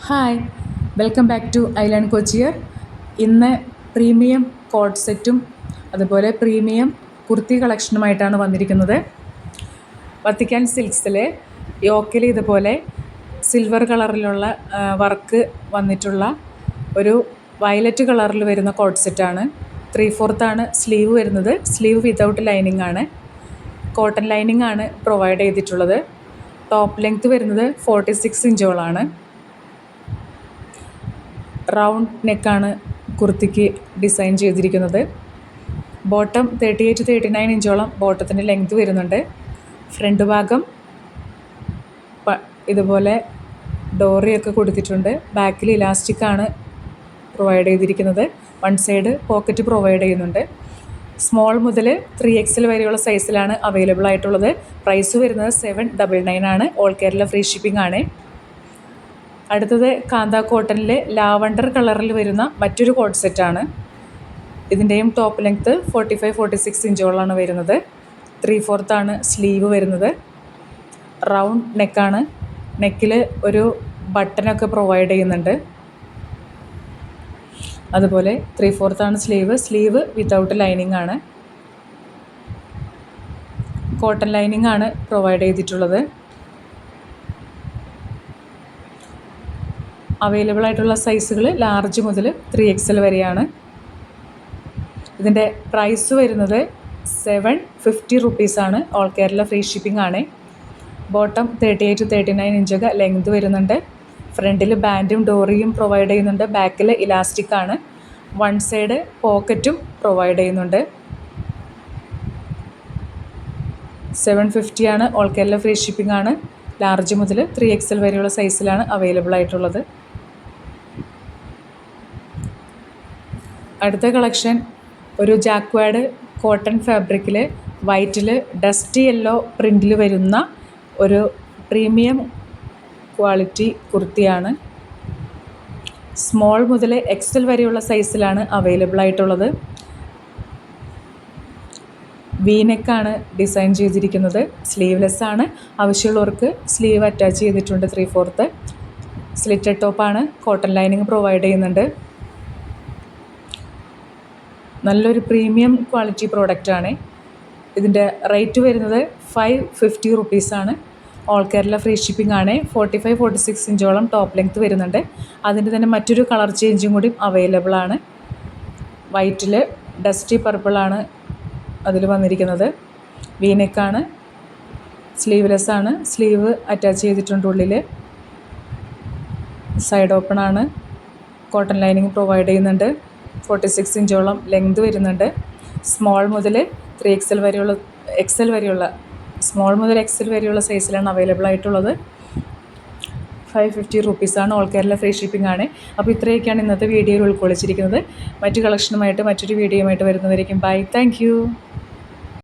Hi, welcome back to island കൊച്ചിയർ. ഇന്ന് premium coat സെറ്റും അതുപോലെ പ്രീമിയം കുർത്തി കളക്ഷനുമായിട്ടാണ് വന്നിരിക്കുന്നത്. വത്തിക്കാൻ സിൽക്സിലെ യോക്കിൽ ഇതുപോലെ സിൽവർ കളറിലുള്ള വർക്ക് വന്നിട്ടുള്ള ഒരു വയലറ്റ് കളറിൽ വരുന്ന കോട്ട് സെറ്റാണ്. 3/4 സ്ലീവ് വരുന്നത്. സ്ലീവ് വിതൗട്ട് ലൈനിങ് ആണ്. കോട്ടൺ ലൈനിങ് ആണ് പ്രൊവൈഡ് ചെയ്തിട്ടുള്ളത്. ടോപ്പ് ലെങ്ത് വരുന്നത് 46 ഇഞ്ചോളാണ്. റൗണ്ട് നെക്കാണ് കുർത്തിക്ക് ഡിസൈൻ ചെയ്തിരിക്കുന്നത്. ബോട്ടം 38-39 ഇഞ്ചോളം ബോട്ടത്തിൻ്റെ ലെങ്ത് വരുന്നുണ്ട്. ഫ്രണ്ട് ഭാഗം ഇതുപോലെ ഡോറിയൊക്കെ കൊടുത്തിട്ടുണ്ട്. ബാക്കിൽ ഇലാസ്റ്റിക്കാണ് പ്രൊവൈഡ് ചെയ്തിരിക്കുന്നത്. വൺ സൈഡ് പോക്കറ്റ് പ്രൊവൈഡ് ചെയ്യുന്നുണ്ട്. സ്മോൾ മുതൽ 3XL വരെയുള്ള സൈസിലാണ് അവൈലബിൾ ആയിട്ടുള്ളത്. പ്രൈസ് വരുന്നത് 799 ആണ്. ഓൾ കേരള ഫ്രീ ഷിപ്പിംഗ് ആണ്. അടുത്തത് കാന്ത കോട്ടണിൽ ലാവണ്ടർ കളറിൽ വരുന്ന മറ്റൊരു കോട്ട് സെറ്റാണ്. ഇതിൻ്റെയും ടോപ്പ് ലെങ്ത്ത് 45-46 ഇഞ്ചോളാണ് വരുന്നത്. 3/4 സ്ലീവ് വരുന്നത്. റൗണ്ട് നെക്കാണ്. നെക്കിൽ ഒരു ബട്ടനൊക്കെ പ്രൊവൈഡ് ചെയ്യുന്നുണ്ട്. അതുപോലെ 3/4 സ്ലീവ്. സ്ലീവ് വിതൗട്ട് ലൈനിങ് ആണ്. കോട്ടൺ ലൈനിങ് ആണ് പ്രൊവൈഡ് ചെയ്തിട്ടുള്ളത്. അവൈലബിൾ ആയിട്ടുള്ള സൈസുകൾ ലാർജ് മുതൽ 3XL വരെയാണ്. ഇതിൻ്റെ പ്രൈസ് വരുന്നത് 750 റുപ്പീസാണ്. ഓൾ കേരള ഫ്രീ ഷിപ്പിംഗ് ആണ്. ബോട്ടം 38-39 ഇഞ്ചൊക്കെ ലെങ്ത് വരുന്നുണ്ട്. ഫ്രണ്ടിൽ ബാൻഡും ഡോറിയും പ്രൊവൈഡ് ചെയ്യുന്നുണ്ട്. ബാക്കിൽ ഇലാസ്റ്റിക് ആണ്. വൺ സൈഡ് പോക്കറ്റും പ്രൊവൈഡ് ചെയ്യുന്നുണ്ട്. 750 ആണ്. ഓൾ കേരള ഫ്രീ ഷിപ്പിംഗ് ആണ്. ലാർജ് മുതൽ 3XL വരെയുള്ള സൈസിലാണ് അവൈലബിൾ ആയിട്ടുള്ളത്. അടുത്ത കളക്ഷൻ ഒരു ജാക്വാഡ് കോട്ടൺ ഫാബ്രിക്കിൽ വൈറ്റിൽ ഡസ്റ്റി യെല്ലോ പ്രിൻറ്റിൽ വരുന്ന ഒരു പ്രീമിയം ക്വാളിറ്റി കുർത്തിയാണ്. സ്മോൾ മുതൽ XL വരെയുള്ള സൈസിലാണ് അവൈലബിൾ ആയിട്ടുള്ളത്. വീനെക്കാണ് ഡിസൈൻ ചെയ്തിരിക്കുന്നത്. സ്ലീവ്ലെസ് ആണ്. ആവശ്യമുള്ളവർക്ക് സ്ലീവ് അറ്റാച്ച് ചെയ്തിട്ടുണ്ട്. 3/4 സ്ലിറ്റഡ് ടോപ്പാണ്. കോട്ടൺ ലൈനിങ് പ്രൊവൈഡ് ചെയ്യുന്നുണ്ട്. നല്ലൊരു പ്രീമിയം ക്വാളിറ്റി പ്രോഡക്റ്റാണ്. ഇതിൻ്റെ റേറ്റ് വരുന്നത് 550 റുപ്പീസാണ്. ഓൾ കേരള ഫ്രീ ഷിപ്പിംഗ് ആണ്. 45-46 ഇഞ്ചോളം ടോപ്പ് ലെങ്ത് വരുന്നുണ്ട്. അതിൻ്റെ തന്നെ മറ്റൊരു കളർ ചേഞ്ചും കൂടി അവൈലബിൾ ആണ്. വൈറ്റിൽ ഡസ്റ്റി പർപ്പിളാണ് അതിൽ വന്നിരിക്കുന്നത്. വീനെക്കാണ്. സ്ലീവ്ലെസ് ആണ്. സ്ലീവ് അറ്റാച്ച് ചെയ്തിട്ടുണ്ട്. ഉള്ളിൽ സൈഡ് ഓപ്പൺ ആണ്. കോട്ടൺ ലൈനിങ് പ്രൊവൈഡ് ചെയ്യുന്നുണ്ട്. 46 ഇഞ്ചോളം ലെങ്ത് വരുന്നുണ്ട്. സ്മോൾ മുതൽ 3XL വരെയുള്ള സ്മോൾ മുതൽ XL വരെയുള്ള സൈസിലാണ് അവൈലബിൾ ആയിട്ടുള്ളത്. 550 റുപ്പീസാണ്. ഓൾ കേരള ഫ്രീ ഷിപ്പിംഗ് ആണ്. അപ്പോൾ ഇത്രയൊക്കെയാണ് ഇന്നത്തെ വീഡിയോയിൽ ഉൾക്കൊള്ളിച്ചിരിക്കുന്നത്. മറ്റു കളക്ഷനുമായിട്ട് മറ്റൊരു വീഡിയോയുമായിട്ട് വരുന്നവരേക്കും ബൈ. Thank you.